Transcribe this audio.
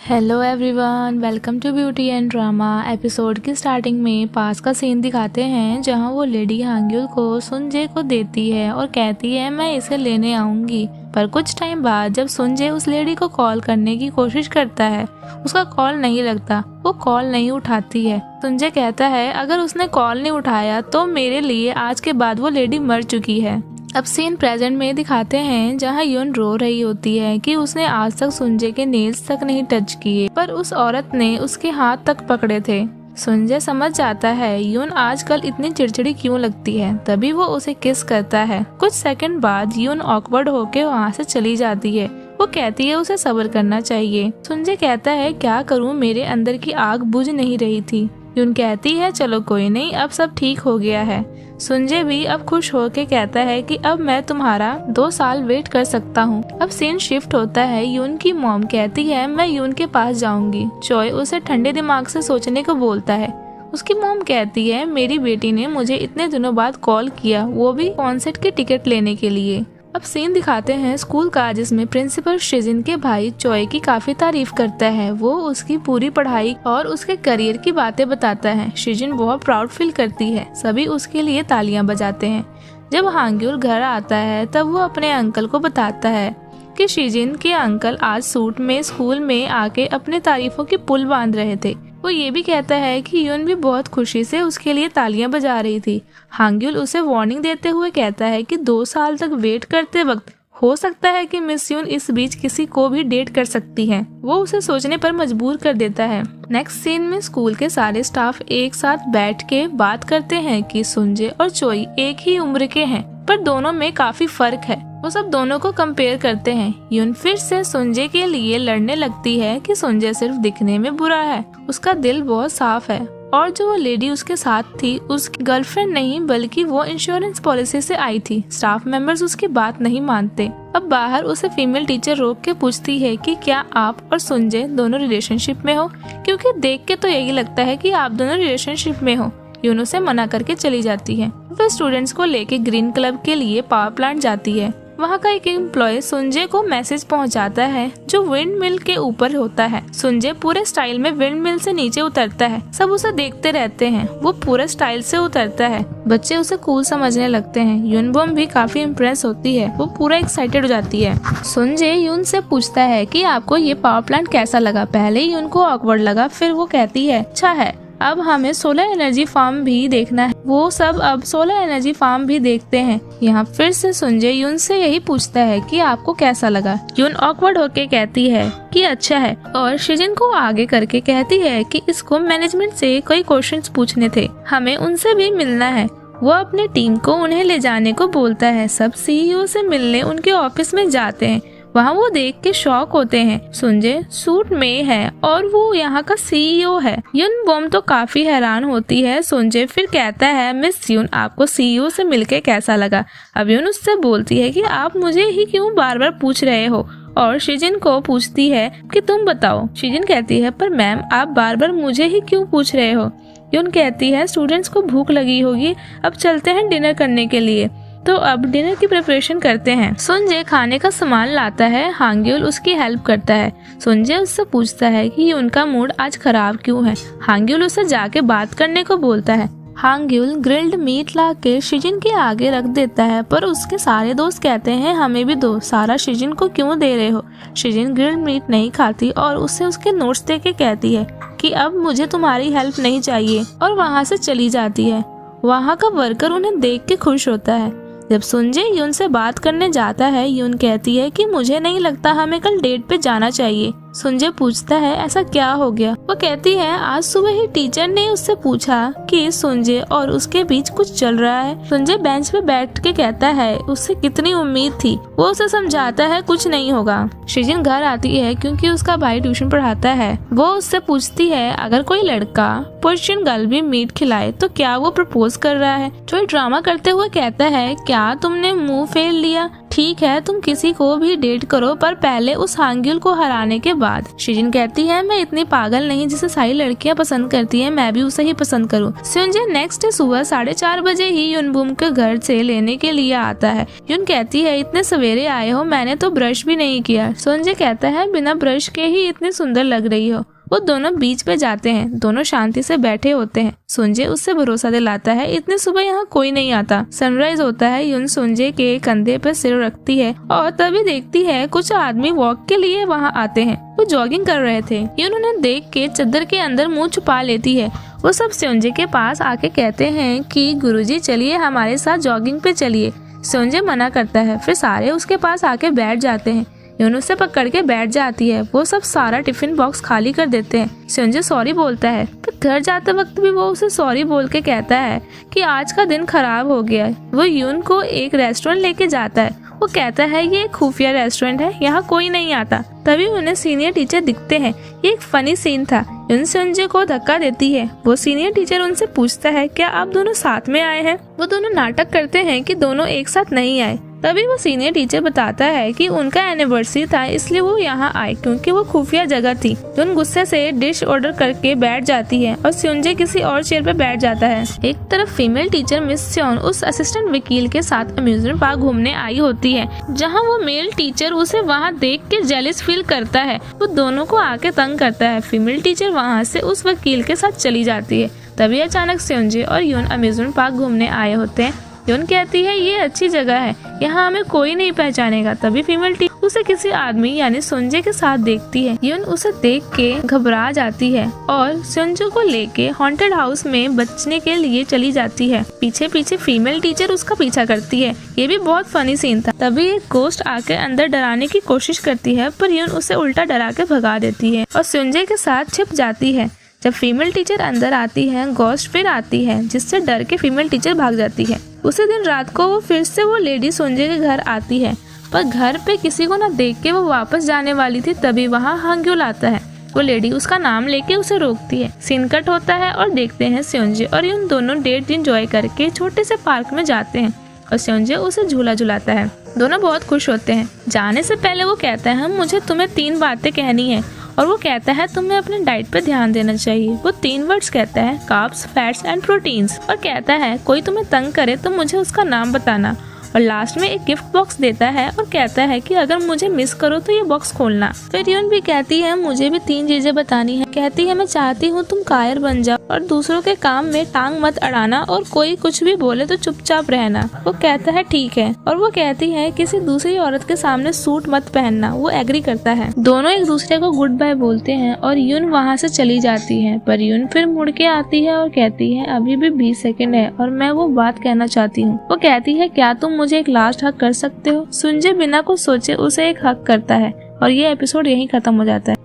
Hello everyone, welcome to beauty and drama. Episode की starting में पास का सीन दिखाते हैं जहां वो लेडी हांग्युल को सुनजे को देती है और कहती है मैं इसे लेने आऊंगी। पर कुछ टाइम बाद जब सुनजे उस लेडी को कॉल करने की कोशिश करता है, उसका कॉल नहीं लगता, वो कॉल नहीं उठाती है। सुनजे कहता है अगर उसने कॉल नहीं उठाया तो मेरे लिए आज के बाद वो लेडी मर चुकी है। अब सीन प्रेजेंट में दिखाते हैं जहां यून रो रही होती है कि उसने आज तक सुनजे के नेल्स तक नहीं टच किए, पर उस औरत ने उसके हाथ तक पकड़े थे। सुनजे समझ जाता है यून आजकल इतनी चिड़चिड़ी क्यों लगती है, तभी वो उसे किस करता है। कुछ सेकंड बाद यून ऑकवर्ड होके वहाँ से चली जाती है। वो कहती है उसे सब्र करना चाहिए। सुनजे कहता है क्या करूँ, मेरे अंदर की आग बुझ नहीं रही थी। यून कहती है चलो कोई नहीं, अब सब ठीक हो गया है। सुनजे भी अब खुश होके कहता है कि अब मैं तुम्हारा 2 साल वेट कर सकता हूँ। अब सीन शिफ्ट होता है। यून की मॉम कहती है मैं यून के पास जाऊंगी। चॉय उसे ठंडे दिमाग से सोचने को बोलता है। उसकी मॉम कहती है मेरी बेटी ने मुझे इतने दिनों बाद कॉल किया, वो भी कॉन्सर्ट की टिकट लेने के लिए। अब सीन दिखाते हैं स्कूल का, जिसमें प्रिंसिपल शिजिन के भाई चॉय की काफी तारीफ करता है। वो उसकी पूरी पढ़ाई और उसके करियर की बातें बताता है। शिजिन बहुत प्राउड फील करती है। सभी उसके लिए तालियां बजाते हैं। जब हांग्युल घर आता है तब वो अपने अंकल को बताता है कि शिजिन के अंकल आज सूट में स्कूल में आके अपने तारीफों की पुल बांध रहे थे। वो ये भी कहता है कि यून भी बहुत खुशी से उसके लिए तालियां बजा रही थी। हांग्युल उसे वार्निंग देते हुए कहता है कि 2 साल तक वेट करते वक्त हो सकता है कि मिस यून इस बीच किसी को भी डेट कर सकती है। वो उसे सोचने पर मजबूर कर देता है। नेक्स्ट सीन में स्कूल के सारे स्टाफ एक साथ बैठ के बात करते हैं कि सुनजे और चोई एक ही उम्र के हैं, पर दोनों में काफी फर्क है। वो सब दोनों को कंपेयर करते हैं। यून फिर से सुनजे के लिए लड़ने लगती है कि सुनजे सिर्फ दिखने में बुरा है, उसका दिल बहुत साफ है, और जो वो लेडी उसके साथ थी उसकी गर्लफ्रेंड नहीं बल्कि वो इंश्योरेंस पॉलिसी से आई थी। स्टाफ मेंबर्स उसकी बात नहीं मानते। अब बाहर उसे फीमेल टीचर रोक के पूछती है कि क्या आप और सुनजे दोनों रिलेशनशिप में हो, क्योंकि देख के तो यही लगता है कि आप दोनों रिलेशनशिप में हो। यून उसे मना करके चली जाती है। वह स्टूडेंट्स को लेके ग्रीन क्लब के लिए पावर प्लांट जाती है। वहाँ का एक एम्प्लॉय सुनजे को मैसेज पहुँचाता है जो विंड मिल के ऊपर होता है। सुनजे पूरे स्टाइल में विंड मिल से नीचे उतरता है। सब उसे देखते रहते हैं। वो पूरे स्टाइल से उतरता है। बच्चे उसे कूल समझने लगते हैं। यूनबोम भी काफी इम्प्रेस होती है। वो पूरा एक्साइटेड हो जाती है। सुनजे यून से पूछता है कि आपको ये पावर प्लांट कैसा लगा। पहले यून को ऑकवर्ड लगा, फिर वो कहती है अच्छा है, अब हमें सोलर एनर्जी फार्म भी देखना है। वो सब अब सोलर एनर्जी फार्म भी देखते हैं। यहाँ फिर से सुनजे यून से यही पूछता है कि आपको कैसा लगा। यून ऑकवर्ड होके कहती है कि अच्छा है, और शिजिन को आगे करके कहती है कि इसको मैनेजमेंट से कई क्वेश्चंस पूछने थे, हमें उनसे भी मिलना है। वो अपने टीम को उन्हें ले जाने को बोलता है। सब सीईओ से मिलने उनके ऑफिस में जाते हैं। वहाँ वो देख के शॉक होते हैं। सुनजे सूट में है और वो यहाँ का सीईओ है। यून बोम तो काफी हैरान होती है। सुनजे फिर कहता है मिस यून, आपको सीईओ से मिलके कैसा लगा। अब यून उससे बोलती है कि आप मुझे ही क्यों बार बार पूछ रहे हो, और शिजिन को पूछती है कि तुम बताओ। शिजिन कहती है पर मैम आप बार बार मुझे ही क्यों पूछ रहे हो। यून कहती है स्टूडेंट्स को भूख लगी होगी, अब चलते हैं डिनर करने के लिए। तो अब डिनर की प्रिपरेशन करते हैं। सुनजे खाने का सामान लाता है। हांग्युल उसकी हेल्प करता है। सुनजे उससे पूछता है कि उनका मूड आज खराब क्यों है। हांग्युल उसे जाके बात करने को बोलता है। हांग्युल ग्रिल्ड मीट ला के शिजिन के आगे रख देता है, पर उसके सारे दोस्त कहते हैं हमें भी दो, सारा शिजिन को क्यों दे रहे हो। शिजिन ग्रिल्ड मीट नहीं खाती और उससे उसके नोट्स दे के कहती है कि अब मुझे तुम्हारी हेल्प नहीं चाहिए, और वहाँ से चली जाती है। वहाँ का वर्कर उन्हें देख के खुश होता है। जब सुनजे यून से बात करने जाता है, यून कहती है कि मुझे नहीं लगता हमें कल डेट पे जाना चाहिए। सुनजे पूछता है ऐसा क्या हो गया। वो कहती है आज सुबह ही टीचर ने उससे पूछा कि सुनजे और उसके बीच कुछ चल रहा है। सुनजे बेंच पे बैठ के कहता है उससे कितनी उम्मीद थी। वो उसे समझाता है कुछ नहीं होगा। शिजिन घर आती है क्योंकि उसका भाई ट्यूशन पढ़ाता है। वो उससे पूछती है अगर कोई लड़का पर्शियन गर्ल भी मीट खिलाए तो क्या वो प्रपोज कर रहा है। जो ड्रामा करते हुए कहता है क्या तुमने मुंह फेर लिया, ठीक है तुम किसी को भी डेट करो पर पहले उस हांग्युल को हराने के बाद। शिजिन कहती है मैं इतनी पागल नहीं जिसे सारी लड़कियां पसंद करती हैं, मैं भी उसे ही पसंद करूं। सुनजे नेक्स्ट डे सुबह 4:30 बजे ही युनबुम के घर से लेने के लिए आता है। युन कहती है इतने सवेरे आए हो, मैंने तो ब्रश भी नहीं किया। सुनजे कहता है बिना ब्रश के ही इतनी सुंदर लग रही हो। वो दोनों बीच पे जाते हैं, दोनों शांति से बैठे होते हैं। सुनजे उससे भरोसा दिलाता है इतने सुबह यहाँ कोई नहीं आता। सनराइज होता है, युन सुनजे के कंधे पे सिर रखती है और तभी देखती है कुछ आदमी वॉक के लिए वहाँ आते हैं। वो जॉगिंग कर रहे थे। युन उन्हें देख के चादर के अंदर मुंह छुपा लेती है। वो सब सुनजे के पास आके कहते हैं कि गुरुजी चलिए हमारे साथ जॉगिंग पे चलिए। सुनजे मना करता है, फिर सारे उसके पास आके बैठ जाते हैं। युन उसे पकड़ के बैठ जाती है। वो सब सारा टिफिन बॉक्स खाली कर देते हैं। सुनजे सॉरी बोलता है, पर घर जाते वक्त भी वो उसे सॉरी बोल के कहता है कि आज का दिन खराब हो गया। वो युन को एक रेस्टोरेंट लेके जाता है। वो कहता है ये एक खुफिया रेस्टोरेंट है, यहाँ कोई नहीं आता। तभी उन्हें सीनियर टीचर दिखते हैं। ये एक फनी सीन था। युन सुनजे को धक्का देती है। वो सीनियर टीचर उनसे पूछता है क्या आप दोनों साथ में आए हैं। वो दोनों नाटक करते हैं कि दोनों एक साथ नहीं आए। तभी वो सीनियर टीचर बताता है कि उनका एनिवर्सरी था इसलिए वो यहाँ आए क्योंकि वो खुफिया जगह थी। युन गुस्से से डिश ऑर्डर करके बैठ जाती है और सुनजे किसी और चेयर पे बैठ जाता है। एक तरफ फीमेल टीचर मिस स्योन उस असिस्टेंट वकील के साथ अम्यूजमेंट पार्क घूमने आई होती है, जहाँ वो मेल टीचर उसे वहाँ देख के जेलस फील करता है। वो दोनों को आके तंग करता है। फीमेल टीचर वहाँ से उस वकील के साथ चली जाती है। तभी अचानक सुनजे और युन अम्यूजमेंट पार्क घूमने आए होते हैं। युन कहती है ये अच्छी जगह है, यहाँ हमें कोई नहीं पहचानेगा। तभी फीमेल टीचर उसे किसी आदमी यानी सुनजे के साथ देखती है। युन उसे देख के घबरा जाती है और सुनजे को लेके हॉन्टेड हाउस में बचने के लिए चली जाती है। पीछे पीछे फीमेल टीचर उसका पीछा करती है। ये भी बहुत फनी सीन था। तभी एक गोस्ट आके अंदर डराने की कोशिश करती है पर युन उसे उल्टा डरा के भगा देती है और सुनजे के साथ छिप जाती है। जब फीमेल टीचर अंदर आती है, गोस्ट फिर आती है जिससे डर के फीमेल टीचर भाग जाती है। उसी दिन रात को वो फिर से वो लेडी सुनजे के घर आती है, पर घर पे किसी को न देख के वो वापस जाने वाली थी। तभी वहाँ हांग्युल आता है। वो लेडी उसका नाम लेके उसे रोकती है। सीन कट होता है और देखते हैं सुनजे और युन दोनों डेट एंजॉय करके छोटे से पार्क में जाते हैं और सुनजे उसे झूला झुलाता है। दोनों बहुत खुश होते हैं। जाने से पहले वो कहता है मुझे तुम्हें 3 बातें कहनी है और वो कहता है तुम्हें अपने डाइट पे ध्यान देना चाहिए। वो 3 वर्ड्स कहता है, कार्ब्स, फैट्स एंड प्रोटीन्स, और कहता है कोई तुम्हें तंग करे तो मुझे उसका नाम बताना। और लास्ट में एक गिफ्ट बॉक्स देता है और कहता है कि अगर मुझे मिस करो तो ये बॉक्स खोलना। फिर युन भी कहती है मुझे भी 3 चीजें बतानी है। कहती है मैं चाहती हूँ तुम कायर बन जाओ और दूसरों के काम में टांग मत अड़ाना और कोई कुछ भी बोले तो चुपचाप रहना। वो कहता है ठीक है और वो कहती है किसी दूसरी औरत के सामने सूट मत पहनना। वो एग्री करता है। दोनों एक दूसरे को गुड बाय बोलते हैं और युन वहाँ से चली जाती है। पर युन फिर मुड़ के आती है और कहती है अभी भी 20 सेकंड है और मैं वो बात कहना चाहती हूँ। वो कहती है क्या तुम मुझे एक लास्ट हक कर सकते हो। सुनजे बिना कुछ सोचे उसे एक हक करता है और ये एपिसोड यहीं खत्म हो जाता है।